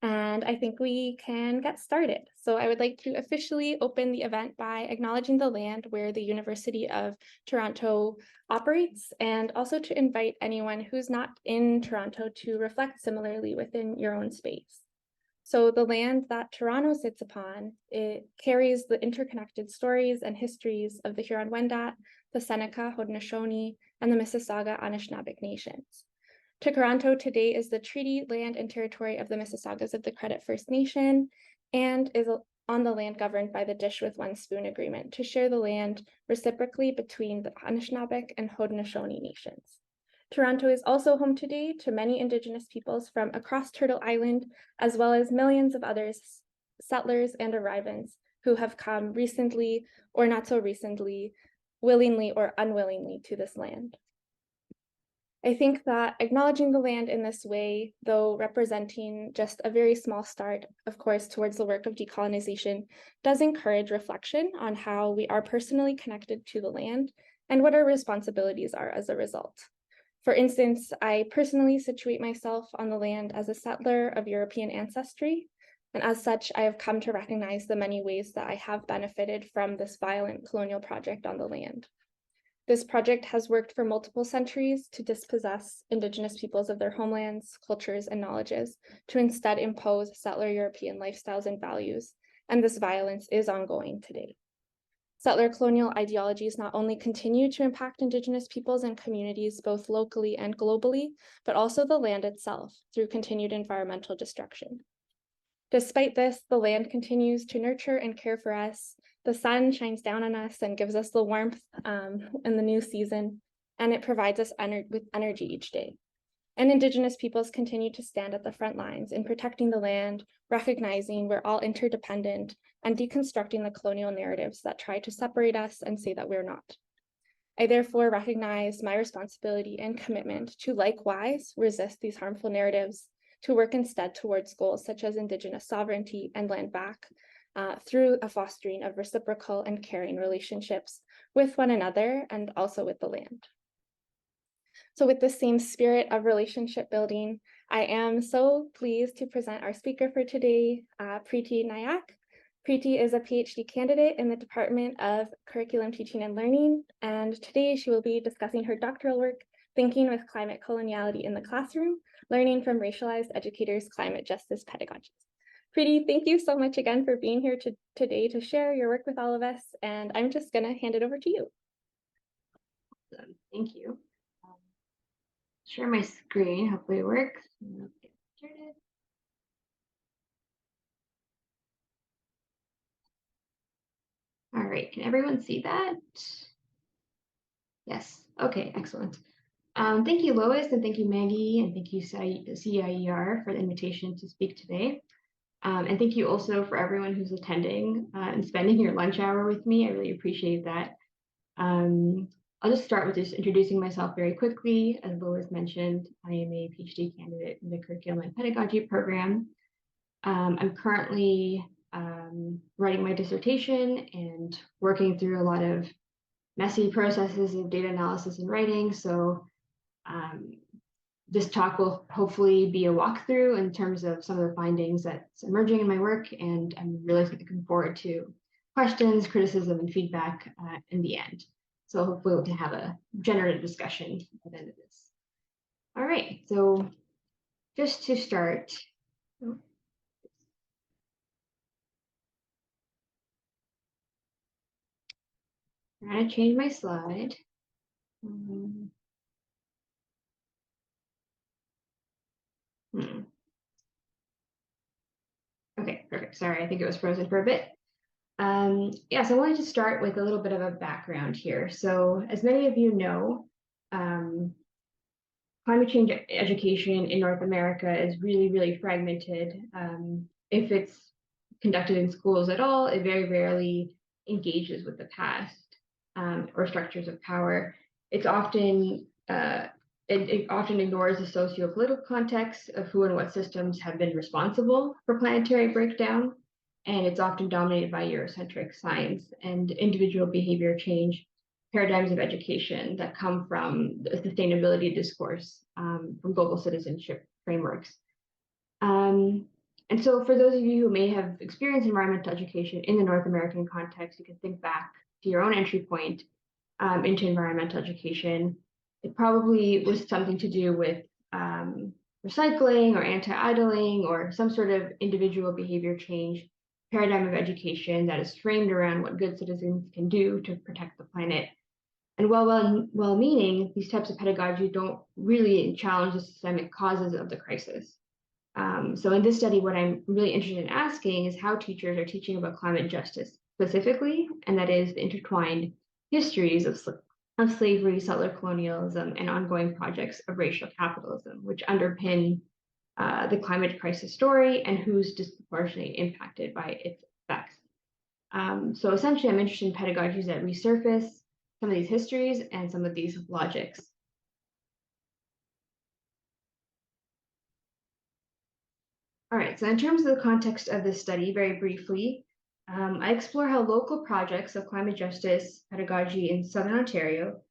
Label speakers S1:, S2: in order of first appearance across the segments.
S1: And I think we can get started. So I would like to officially open the event by acknowledging the land where the University of Toronto operates, and also to invite anyone who's not in Toronto to reflect similarly within your own space. So the land that Toronto sits upon, it carries the interconnected stories and histories of the Huron-Wendat, the Seneca, Haudenosaunee, and the Mississauga Anishinaabeg nations. Toronto today is the treaty land and territory of the Mississaugas of the Credit First Nation and is on the land governed by the Dish with One Spoon agreement to share the land reciprocally between the Anishinaabeg and Haudenosaunee nations. Toronto is also home today to many Indigenous peoples from across Turtle Island, as well as millions of others, settlers and arrivants who have come recently or not so recently, willingly or unwillingly to this land. I think that acknowledging the land in this way, though representing just a very small start, of course, towards the work of decolonization, does encourage reflection on how we are personally connected to the land and what our responsibilities are as a result. For instance, I personally situate myself on the land as a settler of European ancestry, and as such, I have come to recognize the many ways that I have benefited from this violent colonial project on the land. This project has worked for multiple centuries to dispossess Indigenous peoples of their homelands, cultures, and knowledges, to instead impose settler European lifestyles and values, and this violence is ongoing today. Settler colonial ideologies not only continue to impact Indigenous peoples and communities both locally and globally, but also the land itself through continued environmental destruction. Despite this, the land continues to nurture and care for us. The sun shines down on us and gives us the warmth in the new season, and it provides us with energy each day. And Indigenous peoples continue to stand at the front lines in protecting the land, recognizing we're all interdependent, and deconstructing the colonial narratives that try to separate us and say that we're not. I therefore recognize my responsibility and commitment to likewise resist these harmful narratives, to work instead towards goals such as Indigenous sovereignty and land back through a fostering of reciprocal and caring relationships with one another and also with the land. So with the same spirit of relationship building, I am so pleased to present our speaker for today, Preeti Nayak. Preeti is a PhD candidate in the Department of Curriculum, Teaching, and Learning, and today she will be discussing her doctoral work, Thinking with Climate Coloniality in the Classroom, Learning from Racialized Educators' Climate Justice Pedagogies. Preeti, thank you so much again for being here today to share your work with all of us, and I'm just going to hand it over to you.
S2: Awesome. Thank you. Share my screen, hopefully it works. Let's get started. All right, can everyone see that? Yes, okay, excellent. Thank you, Lois, and thank you, Maggie, and thank you, CIER, for the invitation to speak today. And thank you also for everyone who's attending and spending your lunch hour with me. I really appreciate that. I'll just start with just introducing myself very quickly. As Lois mentioned, I am a PhD candidate in the Curriculum and Pedagogy program. I'm currently writing my dissertation and working through a lot of messy processes of data analysis and writing. So this talk will hopefully be a walkthrough in terms of some of the findings that's emerging in my work, and I'm really looking forward to questions, criticism, and feedback in the end. So hopefully we can have a generative discussion at the end of this. All right, so just to start, I'm going to change my slide. Okay, perfect. Sorry, I think it was frozen for a bit. Yeah, so I wanted to start with a little bit of a background here. So as many of you know, climate change education in North America is really, really fragmented. If it's conducted in schools at all, it very rarely engages with the past or structures of power. It's often it often ignores the socio-political context of who and what systems have been responsible for planetary breakdown, and it's often dominated by Eurocentric science and individual behavior change paradigms of education that come from the sustainability discourse from global citizenship frameworks. And so for those of you who may have experienced environmental education in the North American context, you can think back to your own entry point into environmental education. It probably was something to do with recycling or anti-idling or some sort of individual behavior change paradigm of education that is framed around what good citizens can do to protect the planet. And while well-meaning, these types of pedagogy don't really challenge the systemic causes of the crisis. So in this study, what I'm really interested in asking is how teachers are teaching about climate justice specifically, and that is the intertwined histories of slavery, settler colonialism, and ongoing projects of racial capitalism, which underpin the climate crisis story and who's disproportionately impacted by its effects. So essentially, I'm interested in pedagogies that resurface some of these histories and some of these logics. All right, so in terms of the context of this study, very briefly, I explore how local projects of climate justice pedagogy in Southern Ontario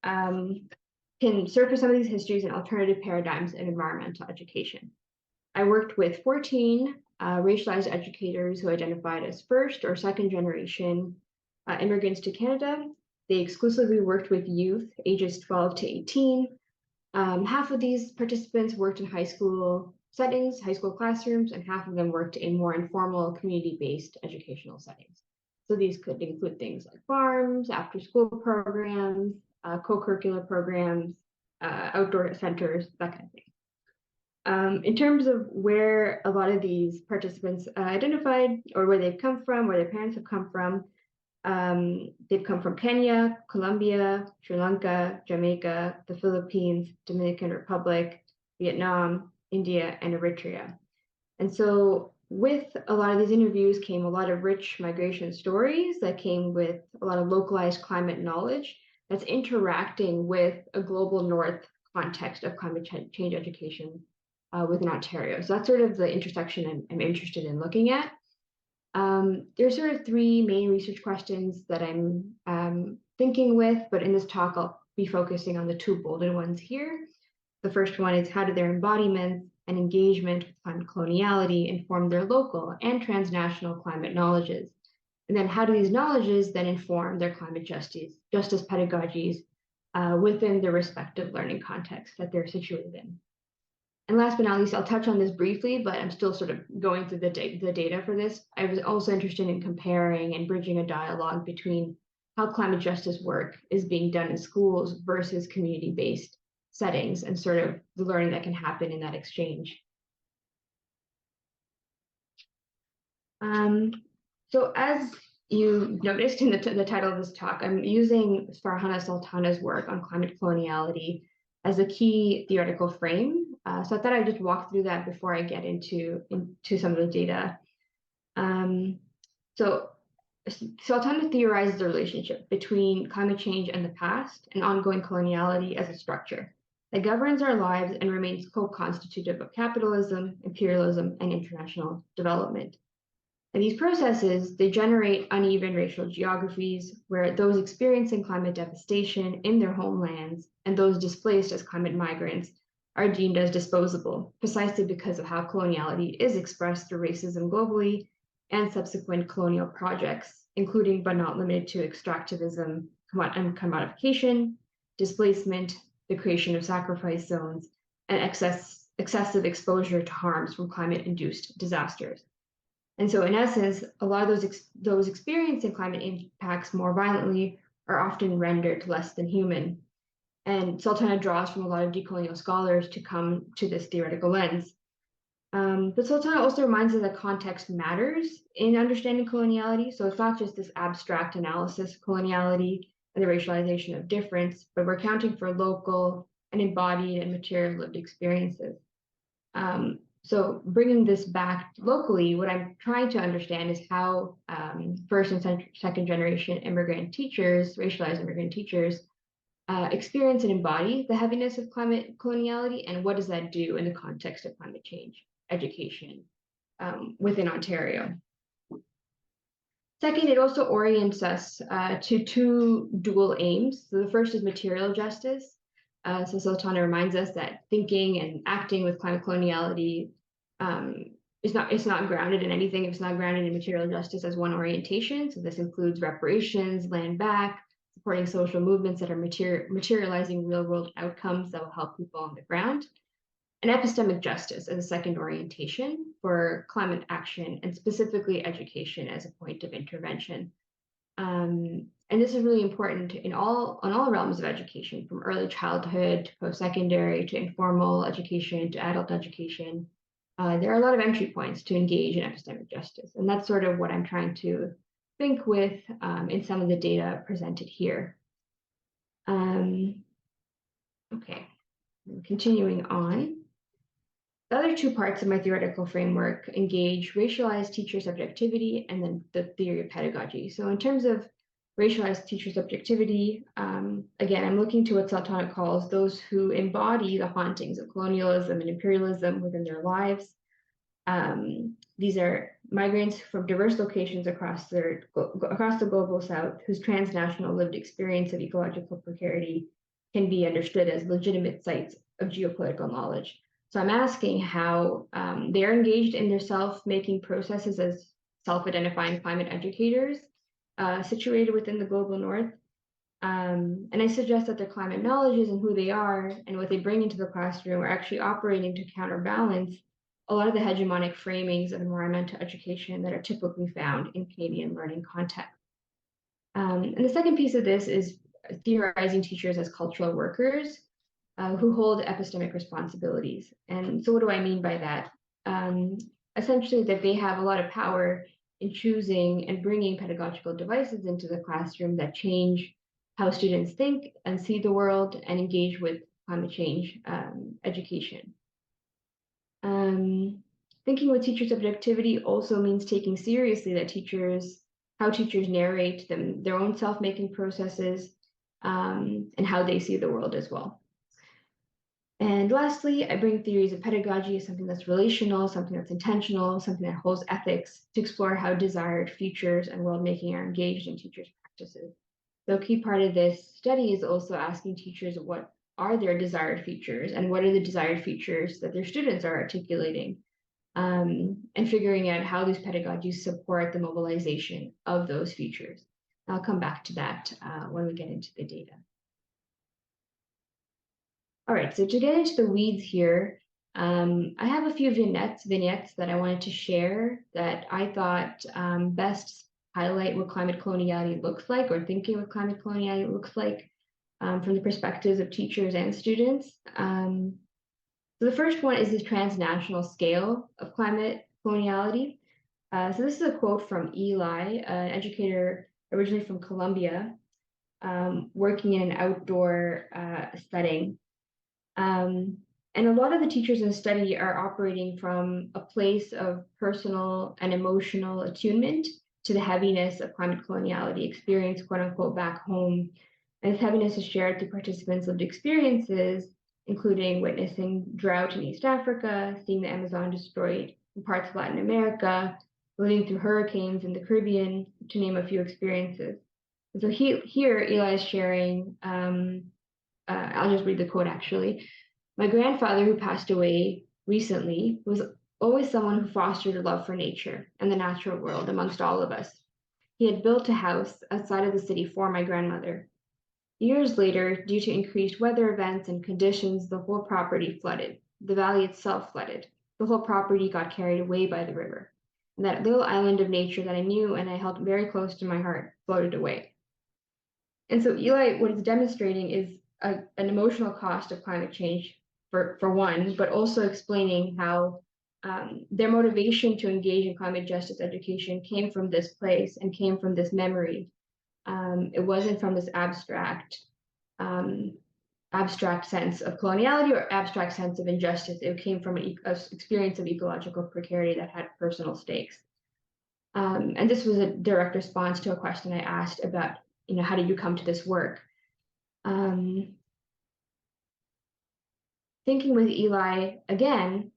S2: can surface some of these histories and alternative paradigms in environmental education. I worked with 14 racialized educators who identified as first or second generation immigrants to Canada. They exclusively worked with youth ages 12 to 18. Half of these participants worked in high school settings, high school classrooms, and half of them worked in more informal community-based educational settings. So these could include things like farms, after-school programs, co-curricular programs, outdoor centers, that kind of thing. In terms of where a lot of these participants identified or where they've come from, where their parents have come from, they've come from Kenya, Colombia, Sri Lanka, Jamaica, the Philippines, Dominican Republic, Vietnam, India, and Eritrea. And so with a lot of these interviews came a lot of rich migration stories that came with a lot of localized climate knowledge that's interacting with a global north context of climate change education within Ontario. So that's sort of the intersection I'm interested in looking at. There's sort of three main research questions that I'm thinking with, but in this talk, I'll be focusing on the two bolded ones here. The first one is how do their embodiments and engagement with climate coloniality inform their local and transnational climate knowledges? And then how do these knowledges then inform their climate justice pedagogies within the respective learning context that they're situated in? And last but not least, I'll touch on this briefly, but I'm still sort of going through the data for this. I was also interested in comparing and bridging a dialogue between how climate justice work is being done in schools versus community-based settings and sort of the learning that can happen in that exchange. So as you noticed in the title of this talk, I'm using Farhana Sultana's work on climate coloniality as a key theoretical frame. So I thought I'd just walk through that before I get into some of the data. So Sultana theorizes the relationship between climate change and the past and ongoing coloniality as a structure that governs our lives and remains co-constitutive of capitalism, imperialism, and international development. And these processes, they generate uneven racial geographies where those experiencing climate devastation in their homelands and those displaced as climate migrants are deemed as disposable, precisely because of how coloniality is expressed through racism globally and subsequent colonial projects, including but not limited to extractivism and commodification, displacement, the creation of sacrifice zones, and excessive exposure to harms from climate-induced disasters. And so in essence, a lot of those experiencing climate impacts more violently are often rendered less than human. And Sultana draws from a lot of decolonial scholars to come to this theoretical lens. But Sultana also reminds us that context matters in understanding coloniality. So it's not just this abstract analysis of coloniality and the racialization of difference, but we're accounting for local and embodied and material lived experiences. So bringing this back locally, what I'm trying to understand is how first and second generation immigrant teachers, racialized immigrant teachers, experience and embody the heaviness of climate coloniality, and what does that do in the context of climate change education within Ontario. Second, it also orients us to two dual aims. So the first is material justice. So Sultana reminds us that thinking and acting with climate coloniality it's not grounded in anything. It's not grounded in material justice as one orientation. So this includes reparations, land back, supporting social movements that are materializing real world outcomes that will help people on the ground, and epistemic justice as a second orientation for climate action and specifically education as a point of intervention. And this is really important on all realms of education, from early childhood to post-secondary to informal education to adult education. There are a lot of entry points to engage in epistemic justice, and that's sort of what I'm trying to think with in some of the data presented here. Okay, continuing on. The other two parts of my theoretical framework engage racialized teacher subjectivity and then the theory of pedagogy. So in terms of racialized teacher subjectivity, again, I'm looking to what Sultana calls those who embody the hauntings of colonialism and imperialism within their lives. These are migrants from diverse locations across the global south whose transnational lived experience of ecological precarity can be understood as legitimate sites of geopolitical knowledge. So I'm asking how they're engaged in their self-making processes as self-identifying climate educators situated within the global north. And I suggest that their climate knowledges and who they are and what they bring into the classroom are actually operating to counterbalance a lot of the hegemonic framings of environmental education that are typically found in Canadian learning contexts. And the second piece of this is theorizing teachers as cultural workers who hold epistemic responsibilities. And so what do I mean by that? Essentially that they have a lot of power in choosing and bringing pedagogical devices into the classroom that change how students think and see the world and engage with climate change education. Thinking with teacher subjectivity also means taking seriously that how teachers narrate their own self-making processes and how they see the world as well. And lastly, I bring theories of pedagogy as something that's relational, something that's intentional, something that holds ethics to explore how desired futures and world-making are engaged in teachers' practices. So a key part of this study is also asking teachers what are their desired features and what are the desired features that their students are articulating, and figuring out how these pedagogies support the mobilization of those features. I'll come back to that when we get into the data. All right, so to get into the weeds here, I have a few vignettes that I wanted to share that I thought best highlight what climate coloniality looks like, or thinking what climate coloniality looks like from the perspectives of teachers and students. So the first one is the transnational scale of climate coloniality. So this is a quote from Eli, an educator originally from Colombia, working in an outdoor setting. And a lot of the teachers in the study are operating from a place of personal and emotional attunement to the heaviness of climate coloniality experience, quote unquote, back home. And this heaviness is shared through participants' lived experiences, including witnessing drought in East Africa, seeing the Amazon destroyed in parts of Latin America, living through hurricanes in the Caribbean, to name a few experiences. And so here Eli is sharing, I'll just read the quote actually. My grandfather, who passed away recently, was always someone who fostered a love for nature and the natural world amongst all of us. He had built a house outside of the city for my grandmother. Years later, due to increased weather events and conditions, the whole property flooded. The valley itself flooded. The whole property got carried away by the river. And that little island of nature that I knew and I held very close to my heart floated away. And so Eli, what he's demonstrating is an emotional cost of climate change for one, but also explaining how their motivation to engage in climate justice education came from this place and came from this memory. It wasn't from this abstract sense of coloniality or abstract sense of injustice. It came from an experience of ecological precarity that had personal stakes. And this was a direct response to a question I asked about, how did you come to this work? Thinking with Eli again,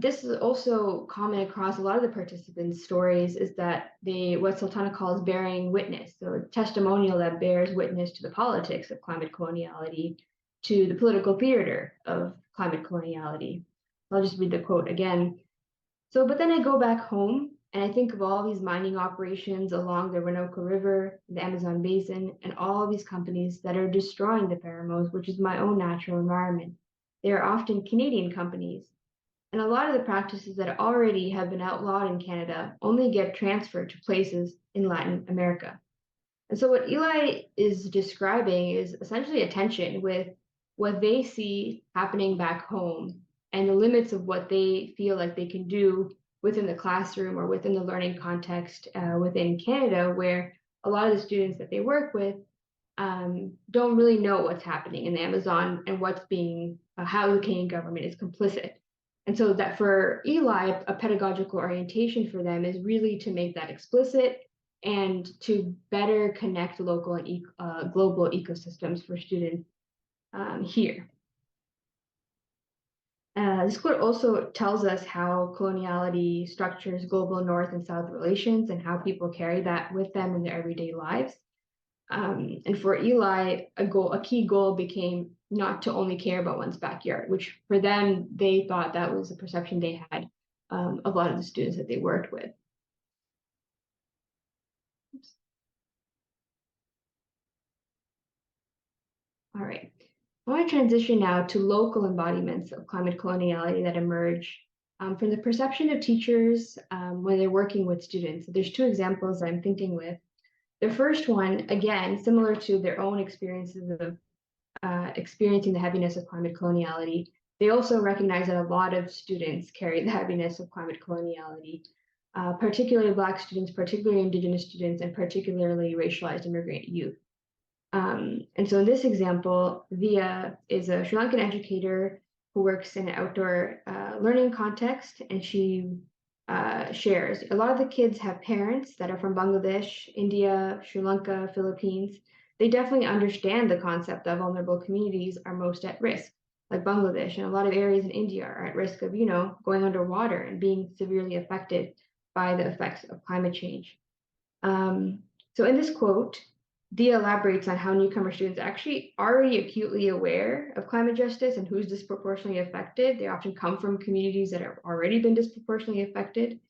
S2: this is also common across a lot of the participants' stories, is that what Sultana calls bearing witness, so a testimonial that bears witness to the politics of climate coloniality, to the political theater of climate coloniality. I'll just read the quote again. So, but then I go back home and I think of all these mining operations along the Orinoco River, the Amazon basin, and all these companies that are destroying the Paramos, which is my own natural environment. They are often Canadian companies. And a lot of the practices that already have been outlawed in Canada only get transferred to places in Latin America. And so what Eli is describing is essentially a tension with what they see happening back home and the limits of what they feel like they can do within the classroom or within the learning context within Canada, where a lot of the students that they work with don't really know what's happening in the Amazon and what's being, how the Canadian government is complicit. And so that for Eli, a pedagogical orientation for them is really to make that explicit and to better connect local and global ecosystems for students here. This quote also tells us how coloniality structures global North and South relations and how people carry that with them in their everyday lives. And for Eli, a key goal became not to only care about one's backyard, which for them, they thought that was the perception they had of a lot of the students that they worked with. Oops. All right. I want to transition now to local embodiments of climate coloniality that emerge from the perception of teachers when they're working with students. There's two examples I'm thinking with. The first one, again, similar to their own experiences of experiencing the heaviness of climate coloniality, they also recognize that a lot of students carry the heaviness of climate coloniality, particularly Black students, particularly Indigenous students, and particularly racialized immigrant youth. And so in this example, Via is a Sri Lankan educator who works in an outdoor learning context, and she shares a lot of the kids have parents that are from Bangladesh, India, Sri Lanka, Philippines. They definitely understand the concept that vulnerable communities are most at risk, like Bangladesh, and a lot of areas in India are at risk of, going underwater and being severely affected by the effects of climate change. So in this quote, Dia elaborates on how newcomer students actually already acutely aware of climate justice and who's disproportionately affected. They often come from communities that have already been disproportionately affected.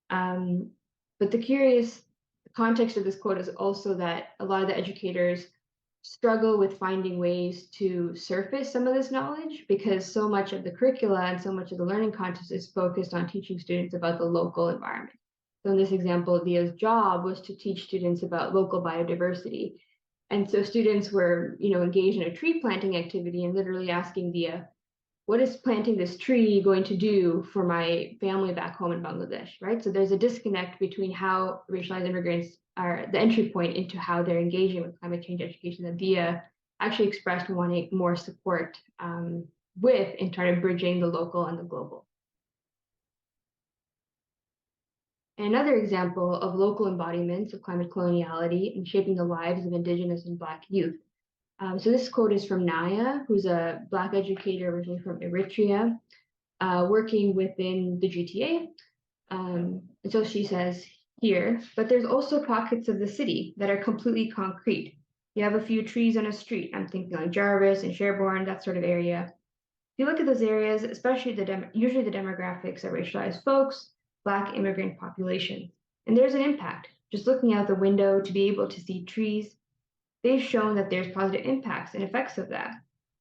S2: But the curious context of this quote is also that a lot of the educators struggle with finding ways to surface some of this knowledge because so much of the curricula and so much of the learning content is focused on teaching students about the local environment. So in this example, Dia's job was to teach students about local biodiversity. And so students were, engaged in a tree planting activity and literally asking Dia, what is planting this tree going to do for my family back home in Bangladesh, right? So there's a disconnect between how racialized immigrants are the entry point into how they're engaging with climate change education that Dia actually expressed wanting more support with in trying to bridging the local and the global. Another example of local embodiments of climate coloniality in shaping the lives of Indigenous and Black youth. So this quote is from Naya, who's a Black educator originally from Eritrea, working within the GTA. And so she says here, but there's also pockets of the city that are completely concrete. You have a few trees on a street. I'm thinking like Jarvis and Sherborne, that sort of area. If you look at those areas, especially usually the demographics are racialized folks, Black immigrant population. And there's an impact. Just looking out the window to be able to see trees, they've shown that there's positive impacts and effects of that.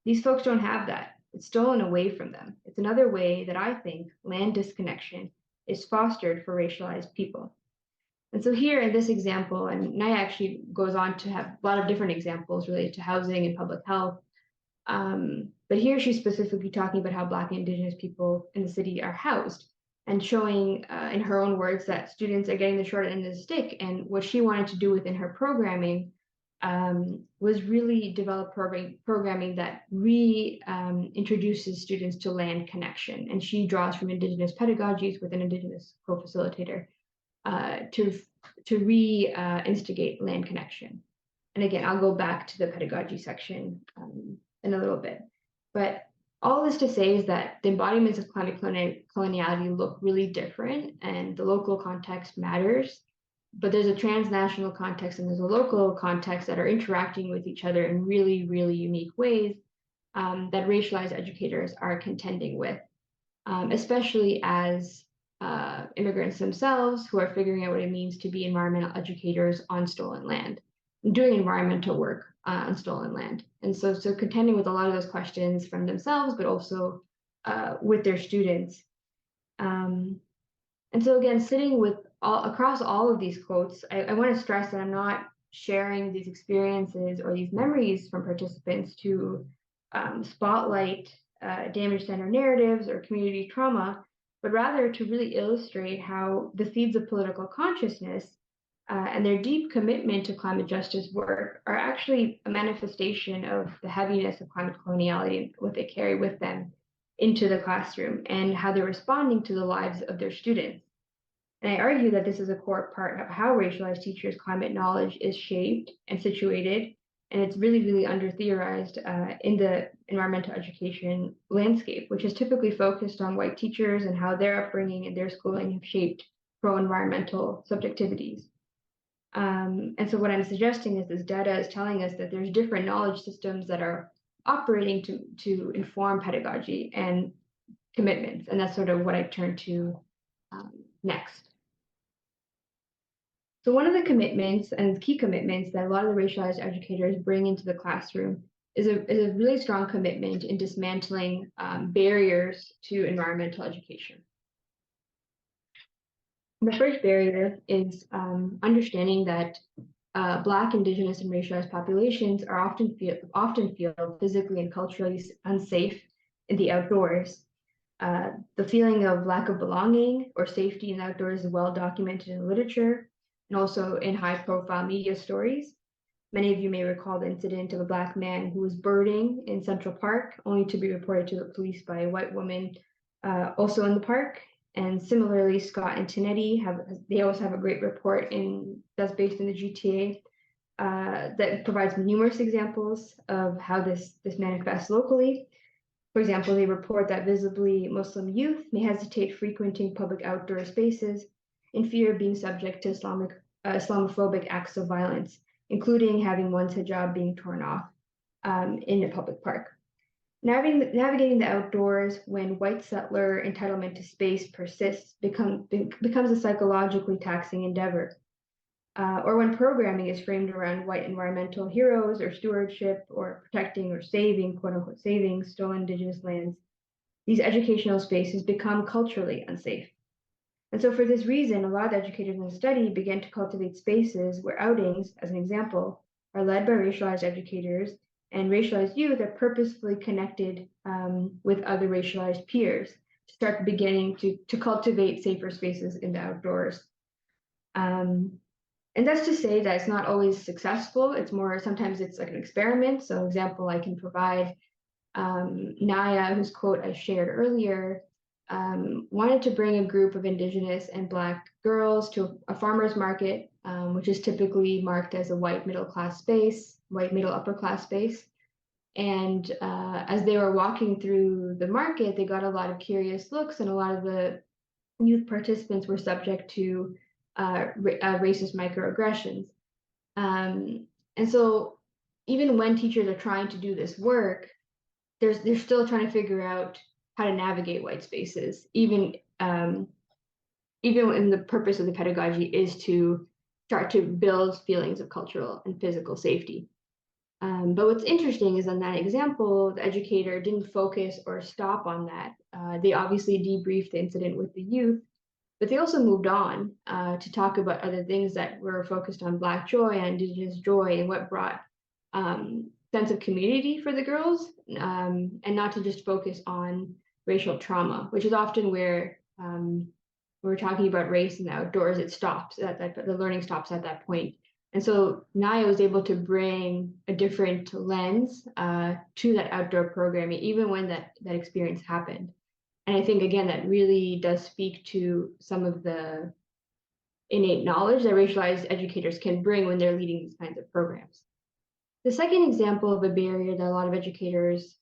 S2: These folks don't have that. It's stolen away from them. It's another way that I think land disconnection is fostered for racialized people. And so here in this example, and Naya actually goes on to have a lot of different examples related to housing and public health. But here she's specifically talking about how Black and Indigenous people in the city are housed and showing in her own words that students are getting the short end of the stick. And what she wanted to do within her programming was really develop programming that reintroduces students to land connection. And she draws from Indigenous pedagogies with an Indigenous co-facilitator to reinstigate land connection. And again, I'll go back to the pedagogy section in a little bit. But all this to say is that the embodiments of climate coloniality look really different and the local context matters. But there's a transnational context and there's a local context that are interacting with each other in really, really unique ways that racialized educators are contending with, especially as immigrants themselves who are figuring out what it means to be environmental educators on stolen land, doing environmental work on stolen land. And so contending with a lot of those questions from themselves, but also with their students. And so again, sitting with across all of these quotes, I want to stress that I'm not sharing these experiences or these memories from participants to spotlight damage-centered narratives or community trauma, but rather to really illustrate how the seeds of political consciousness and their deep commitment to climate justice work are actually a manifestation of the heaviness of climate coloniality and what they carry with them into the classroom and how they're responding to the lives of their students. And I argue that this is a core part of how racialized teachers' climate knowledge is shaped and situated, and it's really, really under-theorized in the environmental education landscape, which is typically focused on white teachers and how their upbringing and their schooling have shaped pro-environmental subjectivities. And so what I'm suggesting is this data is telling us that there's different knowledge systems that are operating to inform pedagogy and commitments, and that's sort of what I turn to next. So one of the commitments and key commitments that a lot of the racialized educators bring into the classroom is a really strong commitment in dismantling barriers to environmental education. The first barrier is understanding that Black, Indigenous, and racialized populations are often feel physically and culturally unsafe in the outdoors. The feeling of lack of belonging or safety in the outdoors is well documented in literature and also in high-profile media stories. Many of you may recall the incident of a Black man who was birding in Central Park, only to be reported to the police by a white woman also in the park. And similarly, Scott and Tinetti they also have a great report that's based in the GTA that provides numerous examples of how this manifests locally. For example, they report that visibly Muslim youth may hesitate frequenting public outdoor spaces in fear of being subject to Islamophobic acts of violence, including having one's hijab being torn off in a public park. Navigating the outdoors when white settler entitlement to space persists becomes a psychologically taxing endeavor. Or when programming is framed around white environmental heroes or stewardship or protecting or saving, quote unquote, saving stolen Indigenous lands, these educational spaces become culturally unsafe. And so for this reason, a lot of educators in the study began to cultivate spaces where outings, as an example, are led by racialized educators, and racialized youth are purposefully connected with other racialized peers to start beginning to cultivate safer spaces in the outdoors. And that's to say that it's not always successful. It's more, sometimes it's like an experiment. So example I can provide, Naya, whose quote I shared earlier, wanted to bring a group of Indigenous and Black girls to a farmer's market, which is typically marked as a white middle upper class space. And as they were walking through the market, they got a lot of curious looks, and a lot of the youth participants were subject to racist microaggressions. And so even when teachers are trying to do this work, they're still trying to figure out how to navigate white spaces, even when the purpose of the pedagogy is to start to build feelings of cultural and physical safety. But what's interesting is on that example, the educator didn't focus or stop on that. They obviously debriefed the incident with the youth, but they also moved on to talk about other things that were focused on Black joy and Indigenous joy and what brought sense of community for the girls, and not to just focus on racial trauma, which is often where we're talking about race in the outdoors, it stops, the learning stops at that point. And so Naya was able to bring a different lens to that outdoor programming, even when that experience happened. And I think, again, that really does speak to some of the innate knowledge that racialized educators can bring when they're leading these kinds of programs. The second example of a barrier that a lot of educators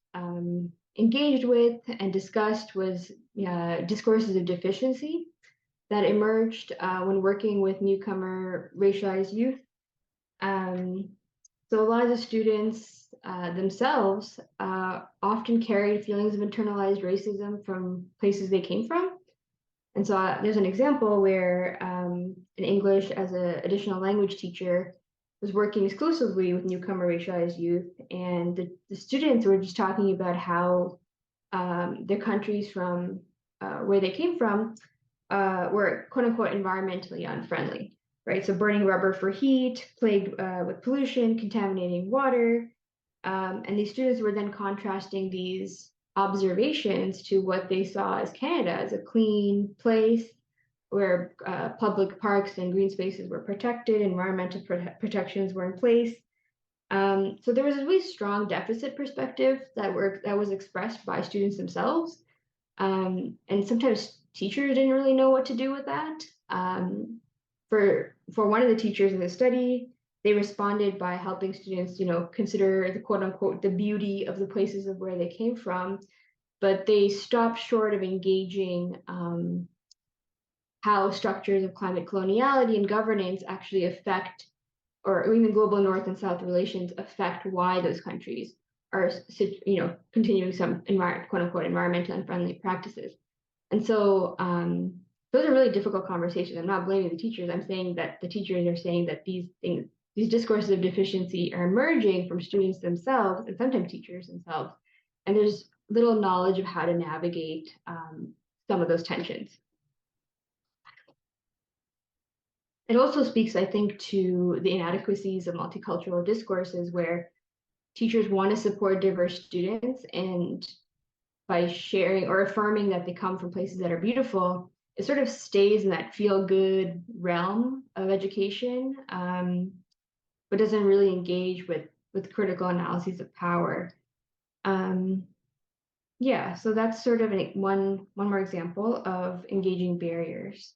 S2: engaged with and discussed was discourses of deficiency that emerged when working with newcomer racialized youth. So a lot of the students themselves often carried feelings of internalized racism from places they came from. And so there's an example where an English as an additional language teacher was working exclusively with newcomer racialized youth, and the students were just talking about how their countries from where they came from were quote unquote environmentally unfriendly, right? So burning rubber for heat, plagued with pollution, contaminating water. And these students were then contrasting these observations to what they saw as Canada as a clean place where public parks and green spaces were protected, environmental protections were in place. So there was a really strong deficit perspective that was expressed by students themselves. And sometimes teachers didn't really know what to do with that. For one of the teachers in the study, they responded by helping students, consider the quote unquote the beauty of the places of where they came from, but they stopped short of engaging how structures of climate coloniality and governance actually affect, or even global North and South relations affect why those countries are, continuing some quote unquote environmental unfriendly practices. And so those are really difficult conversations. I'm not blaming the teachers. I'm saying that the teachers are saying that these things, these discourses of deficiency are emerging from students themselves and sometimes teachers themselves. And there's little knowledge of how to navigate some of those tensions. It also speaks, I think, to the inadequacies of multicultural discourses where teachers want to support diverse students, and by sharing or affirming that they come from places that are beautiful, it sort of stays in that feel-good realm of education, but doesn't really engage with critical analyses of power. Yeah, so that's sort of one more example of engaging barriers.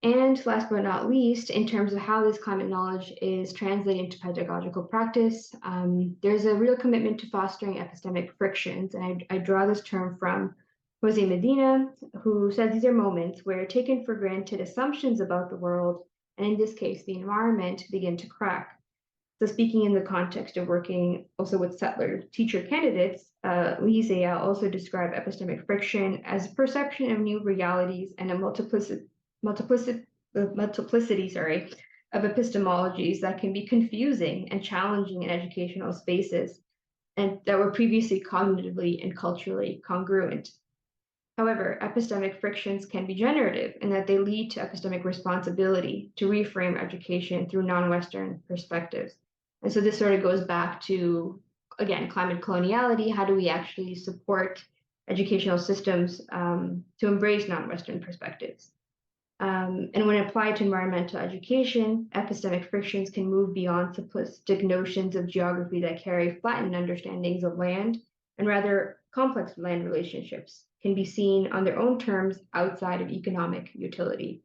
S2: And last but not least, in terms of how this climate knowledge is translated into pedagogical practice, there's a real commitment to fostering epistemic frictions. And I draw this term from Jose Medina, who says these are moments where taken for granted assumptions about the world, and in this case, the environment, begin to crack. So speaking in the context of working also with settler teacher candidates, Lee Zaya also described epistemic friction as a perception of new realities and a multiplicity of epistemologies that can be confusing and challenging in educational spaces and that were previously cognitively and culturally congruent. However, epistemic frictions can be generative in that they lead to epistemic responsibility to reframe education through non-Western perspectives. And so this sort of goes back to, again, climate coloniality. How do we actually support educational systems to embrace non-Western perspectives? And when applied to environmental education, epistemic frictions can move beyond simplistic notions of geography that carry flattened understandings of land, and rather complex land relationships can be seen on their own terms outside of economic utility.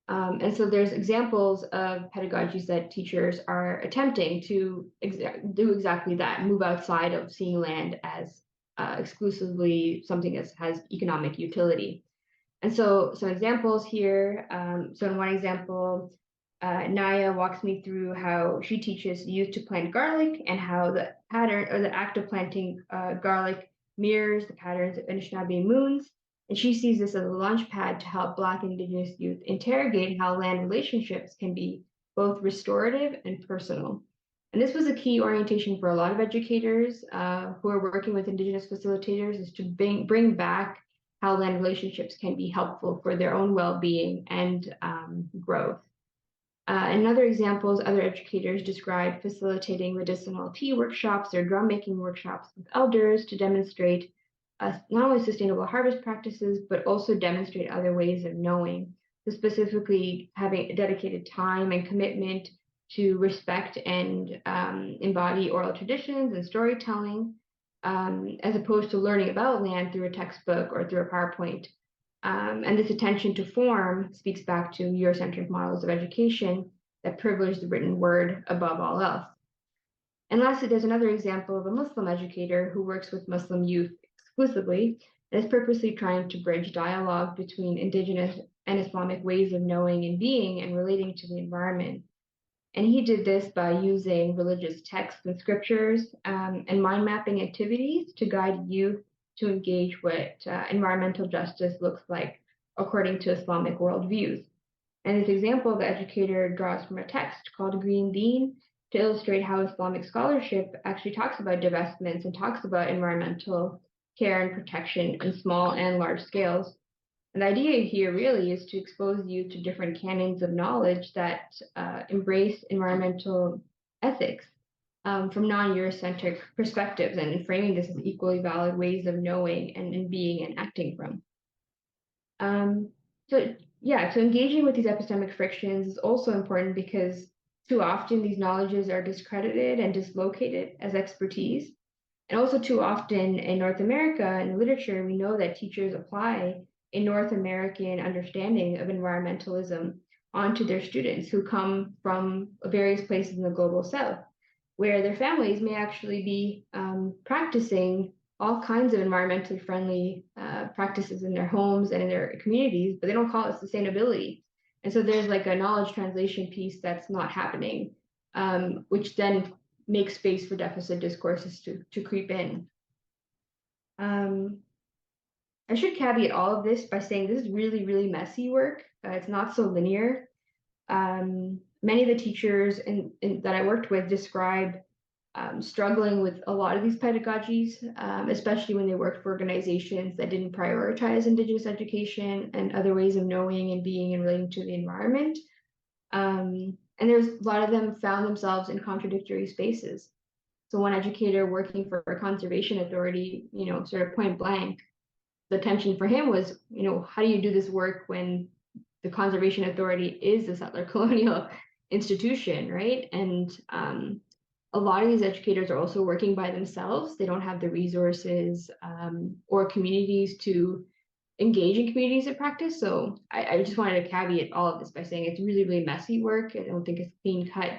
S2: And so there's examples of pedagogies that teachers are attempting to do exactly that, move outside of seeing land as exclusively something that has economic utility. And so some examples here. So in one example, Naya walks me through how she teaches youth to plant garlic and how the pattern or the act of planting garlic mirrors the patterns of Anishinaabe moons. And she sees this as a launch pad to help Black Indigenous youth interrogate how land relationships can be both restorative and personal. And this was a key orientation for a lot of educators who are working with Indigenous facilitators, is to bring back how land relationships can be helpful for their own well-being and growth. In other examples, other educators describe facilitating medicinal tea workshops or drum making workshops with elders to demonstrate not only sustainable harvest practices, but also demonstrate other ways of knowing. So specifically having dedicated time and commitment to respect and embody oral traditions and storytelling, as opposed to learning about land through a textbook or through a PowerPoint. And this attention to form speaks back to Eurocentric models of education that privilege the written word above all else. And lastly, there's another example of a Muslim educator who works with Muslim youth exclusively and is purposely trying to bridge dialogue between Indigenous and Islamic ways of knowing and being and relating to the environment. And he did this by using religious texts and scriptures and mind mapping activities to guide youth to engage what environmental justice looks like according to Islamic worldviews. And this example, the educator draws from a text called Green Deen to illustrate how Islamic scholarship actually talks about divestments and talks about environmental care and protection in small and large scales. And the idea here really is to expose you to different canons of knowledge that embrace environmental ethics from non-Eurocentric perspectives, and framing this as equally valid ways of knowing and being and acting from. So engaging with these epistemic frictions is also important because too often these knowledges are discredited and dislocated as expertise. And also too often in North America, in literature, we know that teachers apply a North American understanding of environmentalism onto their students who come from various places in the global South, where their families may actually be practicing all kinds of environmentally friendly practices in their homes and in their communities, but they don't call it sustainability. And so there's like a knowledge translation piece that's not happening, which then makes space for deficit discourses to creep in. I should caveat all of this by saying this is really, really messy work. It's not so linear. Many of the teachers that I worked with describe struggling with a lot of these pedagogies, especially when they worked for organizations that didn't prioritize Indigenous education and other ways of knowing and being and relating to the environment. And there's a lot of them found themselves in contradictory spaces. So one educator working for a conservation authority, sort of point blank, the tension for him was, how do you do this work when the conservation authority is a settler colonial institution, right? And a lot of these educators are also working by themselves. They don't have the resources or communities to engage in communities of practice. So I just wanted to caveat all of this by saying it's really, really messy work. I don't think it's clean cut.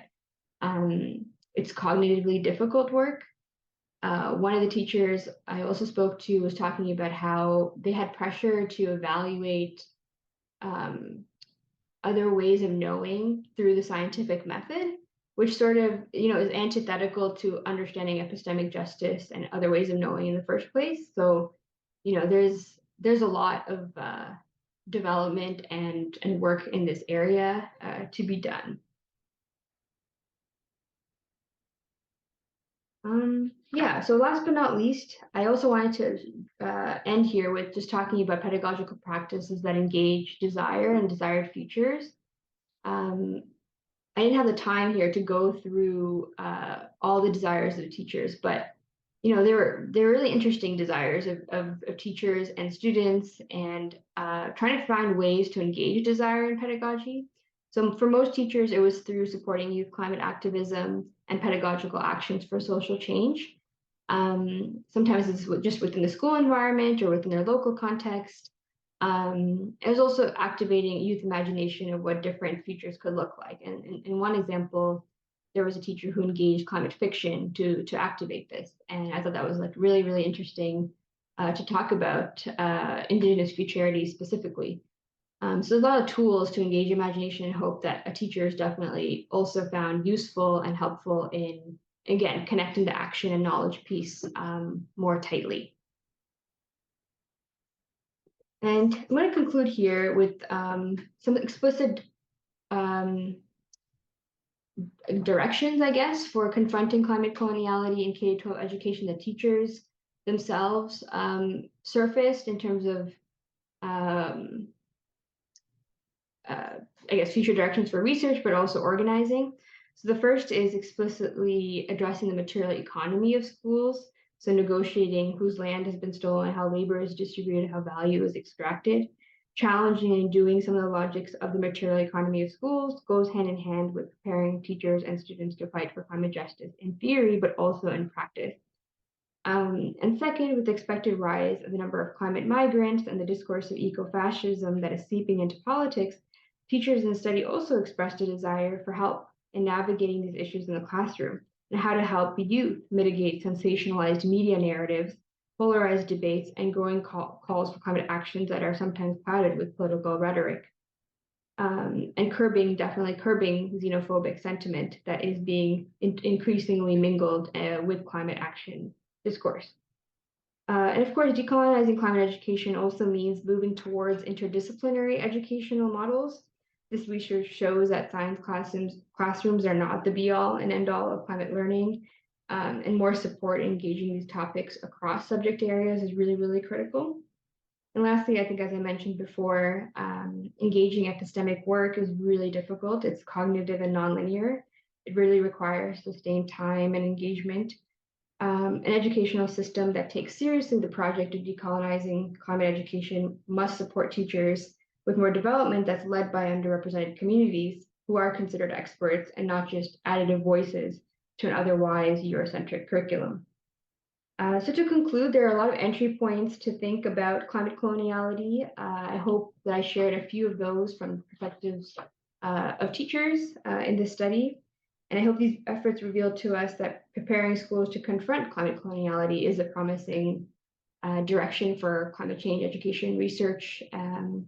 S2: It's cognitively difficult work. One of the teachers I also spoke to was talking about how they had pressure to evaluate other ways of knowing through the scientific method, which sort of, is antithetical to understanding epistemic justice and other ways of knowing in the first place. So, there's a lot of development and work in this area to be done. So last but not least, I also wanted to end here with just talking about pedagogical practices that engage desire and desired futures. I didn't have the time here to go through all the desires of teachers, but there were really interesting desires of teachers and students, and trying to find ways to engage desire in pedagogy. So for most teachers, it was through supporting youth climate activism and pedagogical actions for social change. Sometimes it's just within the school environment or within their local context. It was also activating youth imagination of what different futures could look like. And in one example, there was a teacher who engaged climate fiction to activate this. And I thought that was like really, really interesting to talk about Indigenous futurity specifically. So there's a lot of tools to engage imagination and hope that a teacher has definitely also found useful and helpful in, again, connecting the action and knowledge piece more tightly. And I'm going to conclude here with some explicit directions, I guess, for confronting climate coloniality in K-12 education that teachers themselves surfaced in terms of, I guess, future directions for research, but also organizing. So the first is explicitly addressing the material economy of schools. So negotiating whose land has been stolen, how labor is distributed, how value is extracted. Challenging and doing some of the logics of the material economy of schools goes hand in hand with preparing teachers and students to fight for climate justice in theory, but also in practice. And second, with the expected rise of the number of climate migrants and the discourse of eco-fascism that is seeping into politics, teachers in the study also expressed a desire for help in navigating these issues in the classroom and how to help youth mitigate sensationalized media narratives, polarized debates, and growing calls for climate actions that are sometimes clouded with political rhetoric. And definitely curbing xenophobic sentiment that is being increasingly mingled with climate action discourse. And of course, decolonizing climate education also means moving towards interdisciplinary educational models. This research shows that science classrooms are not the be-all and end-all of climate learning, and more support engaging these topics across subject areas is really, really critical. And lastly, I think, as I mentioned before, engaging epistemic work is really difficult. It's cognitive and nonlinear. It really requires sustained time and engagement. An educational system that takes seriously the project of decolonizing climate education must support teachers with more development that's led by underrepresented communities who are considered experts and not just additive voices to an otherwise Eurocentric curriculum. So to conclude, there are a lot of entry points to think about climate coloniality. I hope that I shared a few of those from the perspectives of teachers in this study. And I hope these efforts reveal to us that preparing schools to confront climate coloniality is a promising direction for climate change education, research, and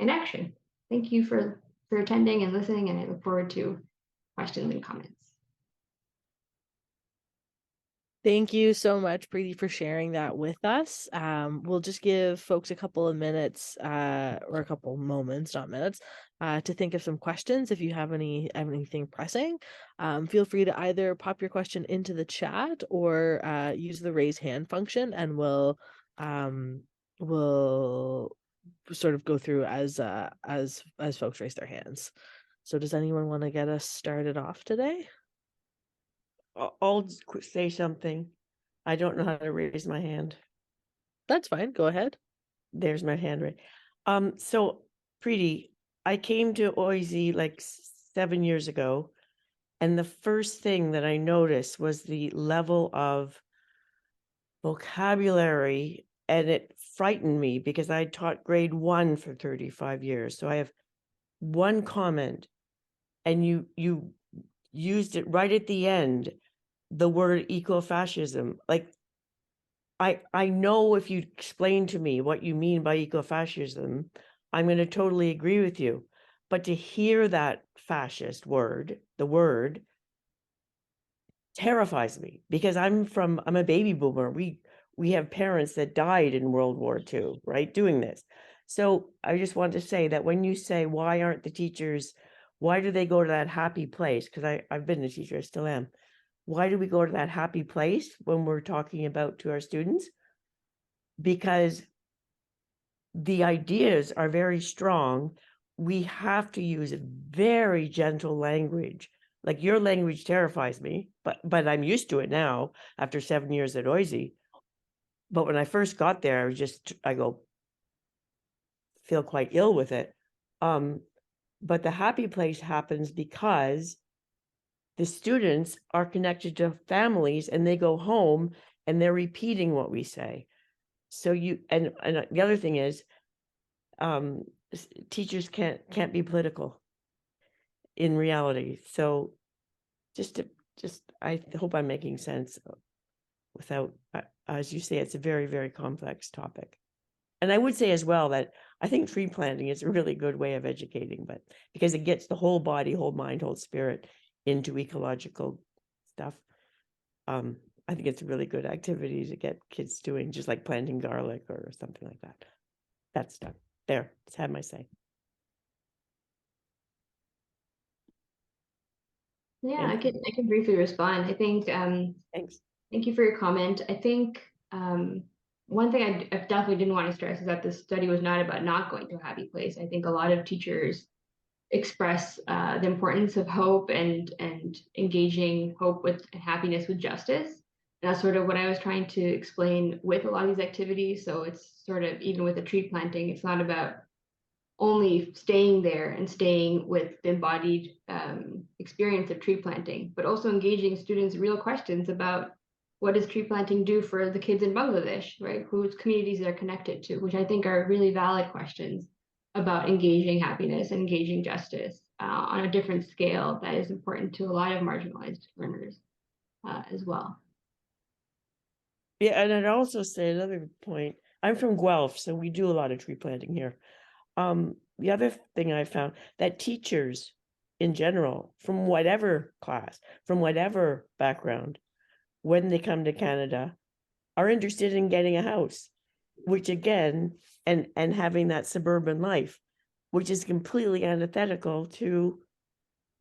S2: action. Thank you for attending and listening, and I look forward to questions and comments.
S3: Thank you so much, Preeti, for sharing that with us. We'll just give folks a couple of minutes or a couple moments, not minutes, to think of some questions. If you have anything pressing, feel free to either pop your question into the chat or use the raise hand function, and we'll sort of go through as folks raise their hands. So does anyone want to get us started off today?
S4: I'll say something. I don't know how to raise my hand.
S3: That's fine. Go ahead.
S4: There's my hand right. So Preeti, I came to OIZ like 7 years ago, and the first thing that I noticed was the level of vocabulary, and it frightened me because I taught grade 1 for 35 years. So I have one comment, and you used it right at the end, the word ecofascism. Like, I know if you explain to me what you mean by ecofascism, I'm going to totally agree with you. But to hear that fascist word, the word, terrifies me because I'm a baby boomer. We have parents that died in World War II, right, doing this. So I just want to say that when you say, why aren't the teachers, why do they go to that happy place? Because I've been a teacher, I still am. Why do we go to that happy place when we're talking about to our students? Because the ideas are very strong. We have to use very gentle language. Like, your language terrifies me, but I'm used to it now after 7 years at OIZ. But when I first got there, I feel quite ill with it. But the happy place happens because the students are connected to families, and they go home and they're repeating what we say. So and the other thing is, teachers can't be political in reality. So I hope I'm making sense without, as you say, it's a very, very complex topic. And I would say as well that I think tree planting is a really good way of educating, but because it gets the whole body, whole mind, whole spirit into ecological stuff. I think it's a really good activity to get kids doing, just like planting garlic or something like that. That's done. There, just had my say.
S2: Yeah, I can briefly respond. I think
S4: Thanks.
S2: Thank you for your comment. I think one thing I definitely didn't want to stress is that this study was not about not going to a happy place. I think a lot of teachers express the importance of hope and engaging hope with and happiness with justice. And that's sort of what I was trying to explain with a lot of these activities. So it's sort of, even with the tree planting, it's not about only staying there and staying with the embodied experience of tree planting, but also engaging students' real questions about what does tree planting do for the kids in Bangladesh, right? Whose communities they're connected to, which I think are really valid questions about engaging happiness and engaging justice on a different scale that is important to a lot of marginalized learners as well.
S4: Yeah, and I'd also say another point. I'm from Guelph, so we do a lot of tree planting here. The other thing I found, that teachers in general, from whatever class, from whatever background, when they come to Canada, are interested in getting a house, which again, and having that suburban life, which is completely antithetical to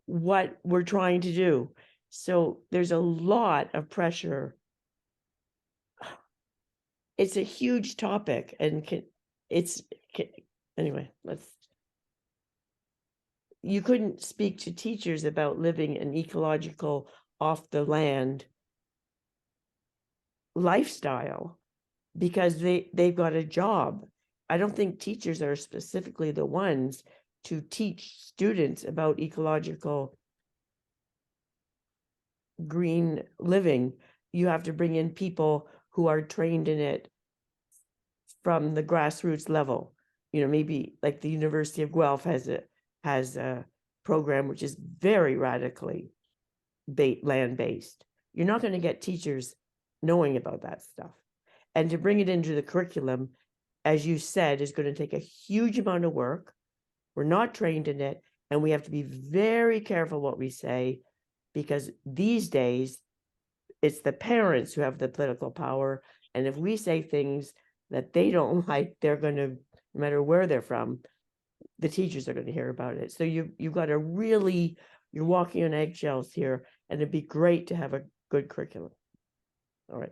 S4: what we're trying to do. So there's a lot of pressure. It's a huge topic, and anyway, you couldn't speak to teachers about living an ecological, off the land lifestyle because they've got a job. I don't think teachers are specifically the ones to teach students about ecological green living. You have to bring in people who are trained in it from the grassroots level. You know, maybe like the University of Guelph has a program which is very radically land-based. You're not going to get teachers knowing about that stuff. And to bring it into the curriculum, as you said, is going to take a huge amount of work. We're not trained in it, and we have to be very careful what we say, because these days it's the parents who have the political power. And if we say things that they don't like, they're going to, no matter where they're from, the teachers are going to hear about it. So you've got to really, you're walking on eggshells here, and it'd be great to have a good curriculum. All right.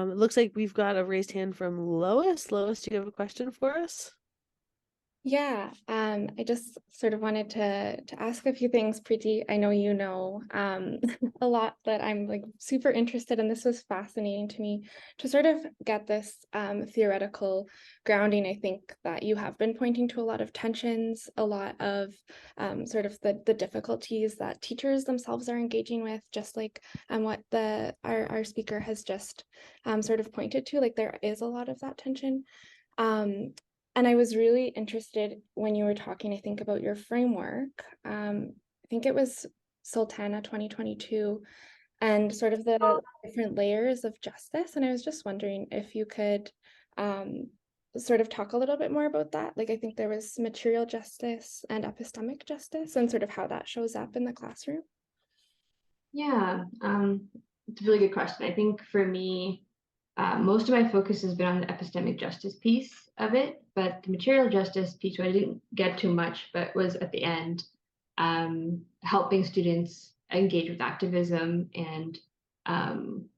S3: It looks like we've got a raised hand from Lois. Lois, do you have a question for us?
S1: Yeah, I just sort of wanted to ask a few things, Preeti. I know you know a lot that I'm like super interested in. This was fascinating to me to sort of get this theoretical grounding. I think that you have been pointing to a lot of tensions, a lot of sort of the difficulties that teachers themselves are engaging with, just like what our speaker has just sort of pointed to. Like there is a lot of that tension. And I was really interested when you were talking, I think, about your framework. I think it was Sultana 2022 and sort of the different layers of justice. And I was just wondering if you could sort of talk a little bit more about that. Like, I think there was material justice and epistemic justice and sort of how that shows up in the classroom.
S2: Yeah, it's a really good question. I think for me, most of my focus has been on the epistemic justice piece of it, but the material justice piece, I didn't get too much, but was at the end, helping students engage with activism and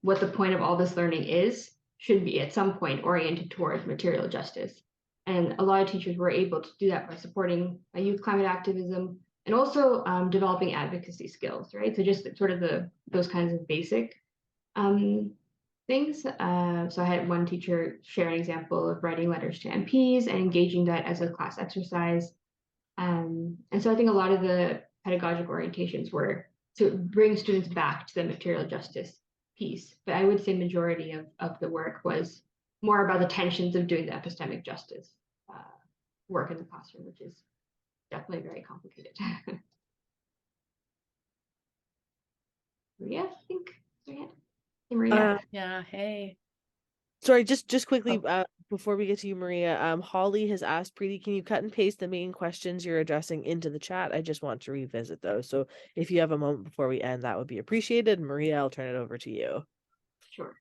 S2: what the point of all this learning is, should be at some point oriented towards material justice. And a lot of teachers were able to do that by supporting youth climate activism and also developing advocacy skills, right? So just sort of those kinds of basic things. So I had one teacher share an example of writing letters to MPs and engaging that as a class exercise. And so I think a lot of the pedagogical orientations were to bring students back to the material justice piece. But I would say majority of the work was more about the tensions of doing the epistemic justice work in the classroom, which is definitely very complicated. Maria, I think. Hey, Maria.
S5: Yeah, hey.
S3: Sorry, just quickly, before we get to you, Maria, Holly has asked, Preeti, can you cut and paste the main questions you're addressing into the chat? I just want to revisit those. So if you have a moment before we end, that would be appreciated. Maria, I'll turn it over to you.
S2: Sure.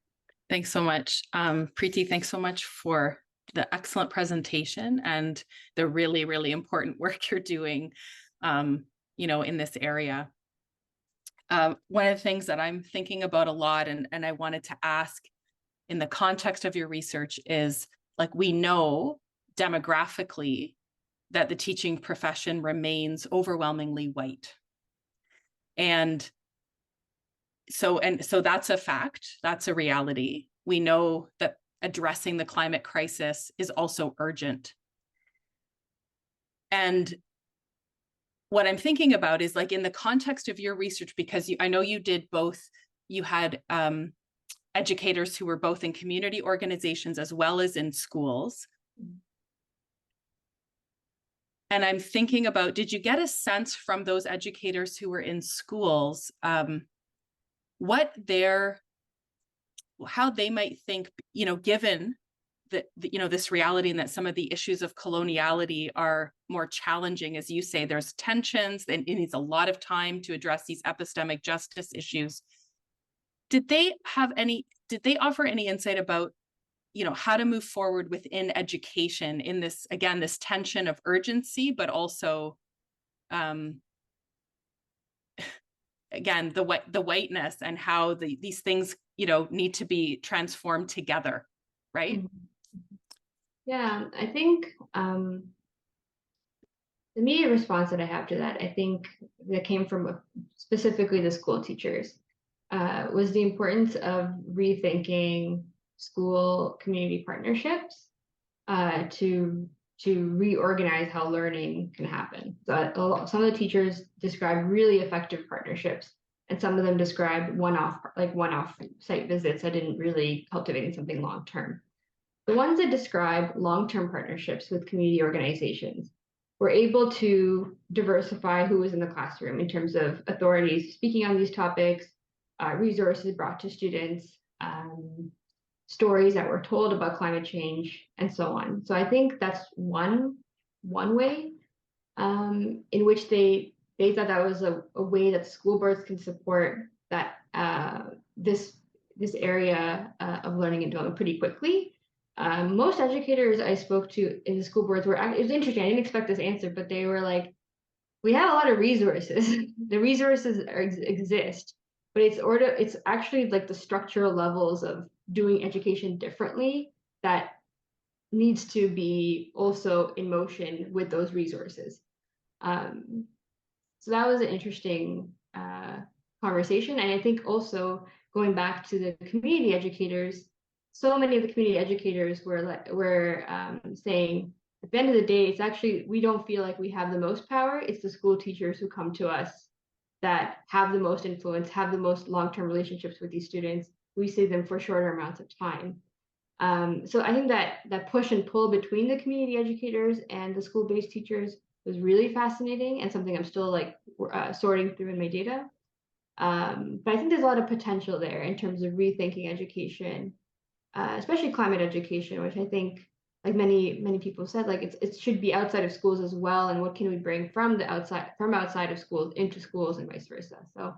S5: Thanks so much. Preeti, thanks so much for the excellent presentation and the really, really important work you're doing, in this area. One of the things that I'm thinking about a lot and I wanted to ask in the context of your research is, like, we know demographically that the teaching profession remains overwhelmingly white. And so that's a fact, that's a reality. We know that addressing the climate crisis is also urgent. And what I'm thinking about is, like, in the context of your research, because I know you did both, you had educators who were both in community organizations as well as in schools. And I'm thinking about, did you get a sense from those educators who were in schools, how they might think, given that, this reality and that some of the issues of coloniality are more challenging, as you say, there's tensions and it needs a lot of time to address these epistemic justice issues. did they offer any insight about, how to move forward within education in this, again, this tension of urgency, but also, again, the whiteness and how these things, need to be transformed together, right?
S2: Yeah, I think the immediate response that I have to that, I think that came from specifically the school teachers, was the importance of rethinking school community partnerships to reorganize how learning can happen. So some of the teachers described really effective partnerships, and some of them described one-off site visits that didn't really cultivate something long-term. The ones that describe long-term partnerships with community organizations were able to diversify who was in the classroom in terms of authorities speaking on these topics, resources brought to students, stories that were told about climate change, and so on. So I think that's one way in which they thought that was a way that school boards can support that this area of learning and development pretty quickly. Most educators I spoke to in the school boards it was interesting. I didn't expect this answer, but they were like, we have a lot of resources. The resources exist, but it's actually like the structural levels of doing education differently that needs to be also in motion with those resources. So that was an interesting conversation. And I think also going back to the community educators, so many of the community educators were saying, at the end of the day, it's actually, we don't feel like we have the most power. It's the school teachers who come to us that have the most influence, have the most long-term relationships with these students. We see them for shorter amounts of time. So I think that push and pull between the community educators and the school-based teachers was really fascinating, and something I'm still like sorting through in my data. But I think there's a lot of potential there in terms of rethinking education, especially climate education, which I think, like many people said, like it should be outside of schools as well. And what can we bring from outside of schools into schools and vice versa? So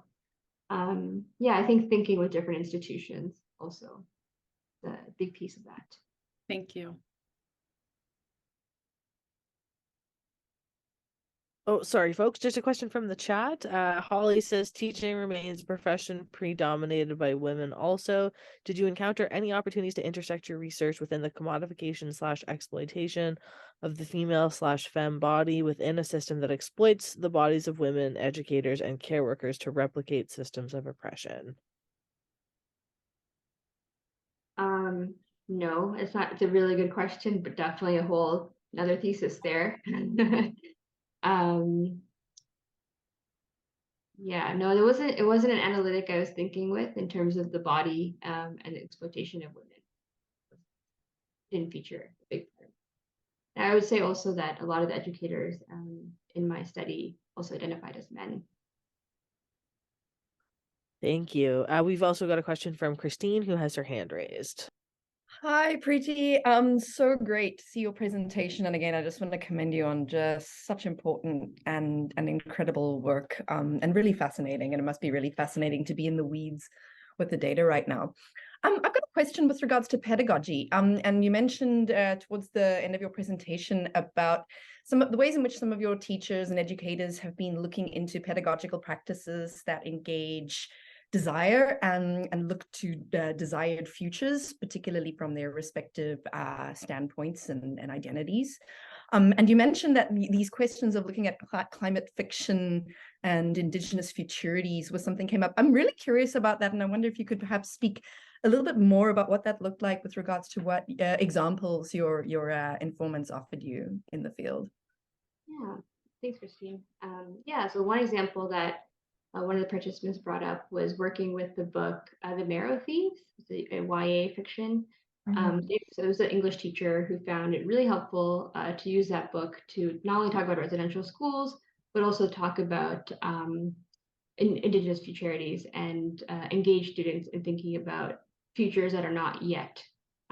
S2: yeah, I think thinking with different institutions also the big piece of that.
S5: Thank you.
S3: Oh, sorry, folks. Just a question from the chat. Holly says teaching remains a profession predominated by women also. Did you encounter any opportunities to intersect your research within the commodification/exploitation of the female/femme body within a system that exploits the bodies of women, educators, and care workers to replicate systems of oppression?
S2: No, it's not. It's a really good question, but definitely another thesis there. Yeah, no, it wasn't an analytic I was thinking with in terms of the body and the exploitation of women. Didn't feature a big part. And I would say also that a lot of the educators in my study also identified as men.
S3: Thank you. We've also got a question from Christine, who has her hand raised.
S6: Hi, Preeti. So great to see your presentation. And again, I just want to commend you on just such important and incredible work, and really fascinating. And it must be really fascinating to be in the weeds with the data right now. I've got a question with regards to pedagogy. And you mentioned towards the end of your presentation about some of the ways in which some of your teachers and educators have been looking into pedagogical practices that engage desire and look to desired futures, particularly from their respective standpoints and identities. And you mentioned that these questions of looking at climate fiction and Indigenous futurities was something came up. I'm really curious about that, and I wonder if you could perhaps speak a little bit more about what that looked like with regards to what examples your informants offered you in the field.
S2: Yeah, thanks, Christine. Yeah, so one example that one of the participants brought up was working with the book The Marrow Thieves. It's a YA fiction. So it was an English teacher who found it really helpful to use that book to not only talk about residential schools, but also talk about Indigenous futurities and engage students in thinking about futures that are not yet.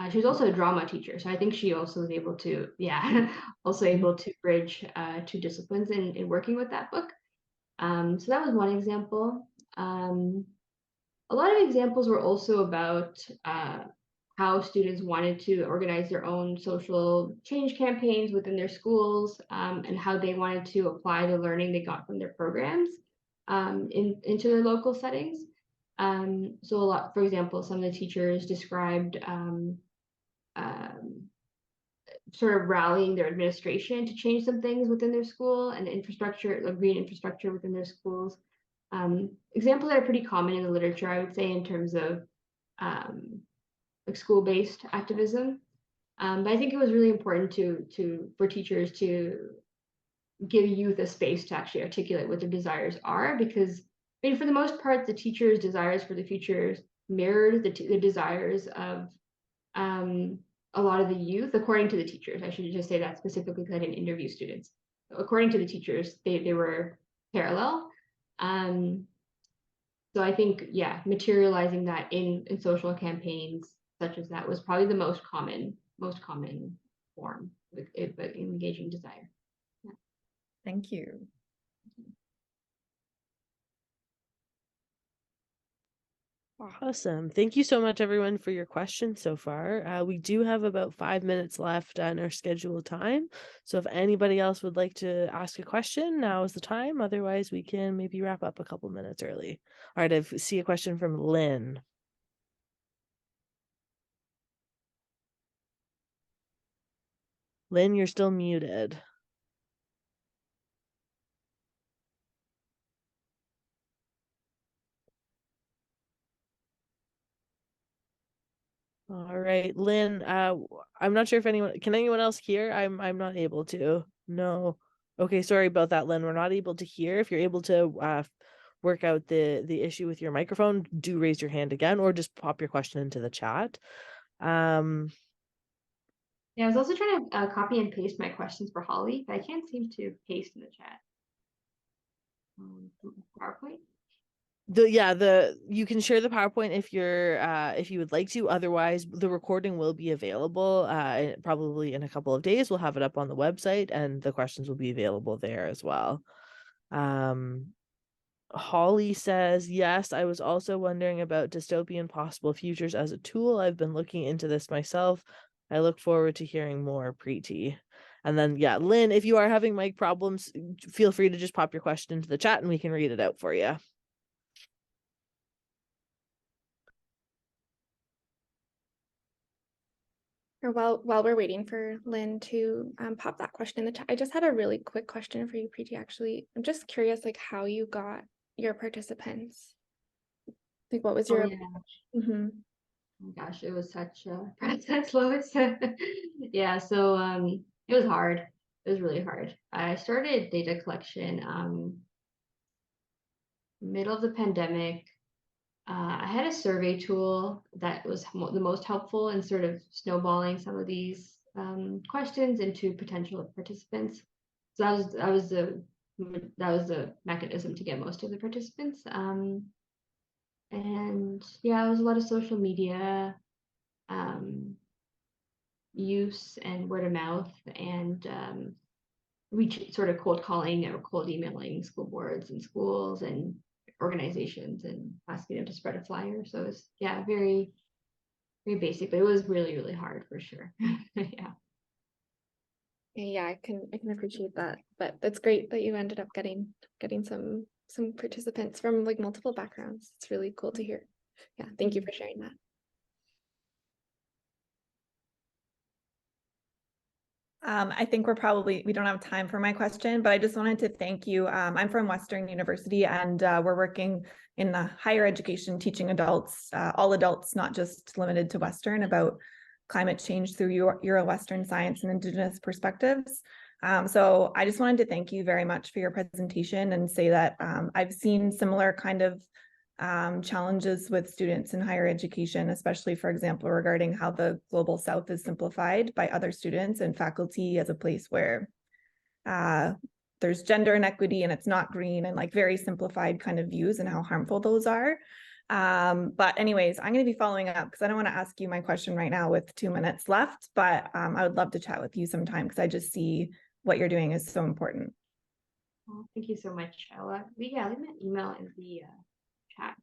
S2: She was also a drama teacher, so I think she also was able to, able to bridge two disciplines in working with that book. So that was one example. A a lot of examples were also about how students wanted to organize their own social change campaigns within their schools, and how they wanted to apply the learning they got from their programs into their local settings. So a lot, for example, some of the teachers described sort of rallying their administration to change some things within their school and the infrastructure, like green infrastructure within their schools. Examples that are pretty common in the literature, I would say, in terms of like school-based activism. But I think it was really important for teachers to give youth a space to actually articulate what their desires are, because I mean, for the most part, the teachers' desires for the future mirrored the desires of a lot of the youth, according to the teachers. I should just say that specifically because I didn't interview students. According to the teachers, they were parallel. So I think, yeah, materializing that in social campaigns such as that was probably the most common form of engaging desire. Yeah.
S6: Thank you.
S3: Awesome. Thank you so much, everyone, for your questions so far. We do have about 5 minutes left on our scheduled time. So if anybody else would like to ask a question, now is the time. Otherwise, we can maybe wrap up a couple minutes early. All right, I see a question from Lynn. Lynn, you're still muted. All right, Lynn, I'm not sure if anyone else hear? I'm not able to. No. Okay, sorry about that, Lynn. We're not able to hear. If you're able to work out the issue with your microphone, do raise your hand again or just pop your question into the chat.
S2: Yeah, I was also trying to copy and paste my questions for Holly, but I can't seem to paste in the chat. PowerPoint?
S3: You can share the PowerPoint if you would like to. Otherwise, the recording will be available probably in a couple of days. We'll have it up on the website and the questions will be available there as well. Holly says, yes, I was also wondering about dystopian possible futures as a tool. I've been looking into this myself. I look forward to hearing more, Preeti. And then, yeah, Lynn, if you are having mic problems, feel free to just pop your question into the chat and we can read it out for you.
S1: Or while we're waiting for Lynn to pop that question in the chat, I just had a really quick question for you, Preeti, actually. I'm just curious, like, how you got your participants. Like, what was your...
S2: Oh my gosh, it was such a process, Lois. Yeah, so it was hard. It was really hard. I started data collection middle of the pandemic. I had a survey tool that was the most helpful in sort of snowballing some of these questions into potential participants. So that was the mechanism to get most of the participants. And yeah, it was a lot of social media use and word of mouth, and sort of cold calling or cold emailing school boards and schools and organizations and asking them to spread a flyer. So it's, yeah, very, very basic, but it was really, really hard for sure. Yeah.
S1: Yeah, I can appreciate that, but it's great that you ended up getting some participants from like multiple backgrounds. It's really cool to hear. Yeah, thank you for sharing that.
S7: I think we don't have time for my question, but I just wanted to thank you. I'm from Western University, and we're working in the higher education, teaching adults, all adults, not just limited to Western, about climate change through Euro-Western science and Indigenous perspectives. So I just wanted to thank you very much for your presentation and say that I've seen similar kind of challenges with students in higher education, especially, for example, regarding how the Global South is simplified by other students and faculty as a place where there's gender inequity and it's not green, and like very simplified kind of views and how harmful those are. But anyways, I'm going to be following up because I don't want to ask you my question right now with 2 minutes left, but I would love to chat with you sometime because I just see what you're doing is so important.
S2: Well, thank you so much. I'll leave an email in the chat.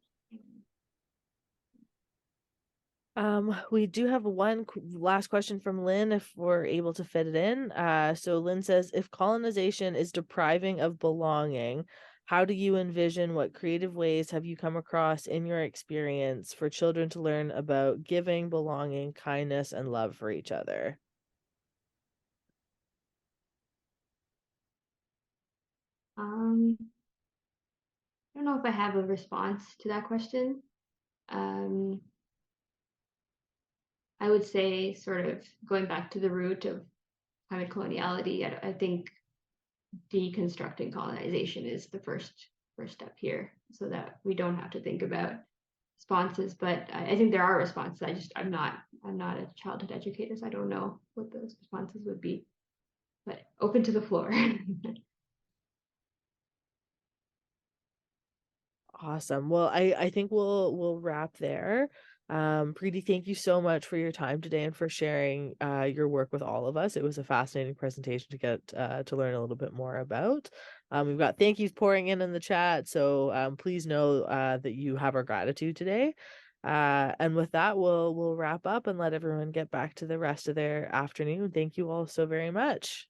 S3: We do have one last question from Lynn, if we're able to fit it in. So Lynn says, if colonization is depriving of belonging, how do you envision, what creative ways have you come across in your experience for children to learn about giving, belonging, kindness, and love for each other?
S2: I don't know if I have a response to that question. I would say, sort of going back to the root of climate coloniality, I think deconstructing colonization is the first step here, so that we don't have to think about responses. But I think there are responses. I'm not a childhood educator, so I don't know what those responses would be. But open to the floor.
S3: Awesome. Well, I think we'll wrap there. Preeti, thank you so much for your time today and for sharing your work with all of us. It was a fascinating presentation to get to learn a little bit more about. We've got thank yous pouring in the chat, so please know that you have our gratitude today. And with that, we'll wrap up and let everyone get back to the rest of their afternoon. Thank you all so very much.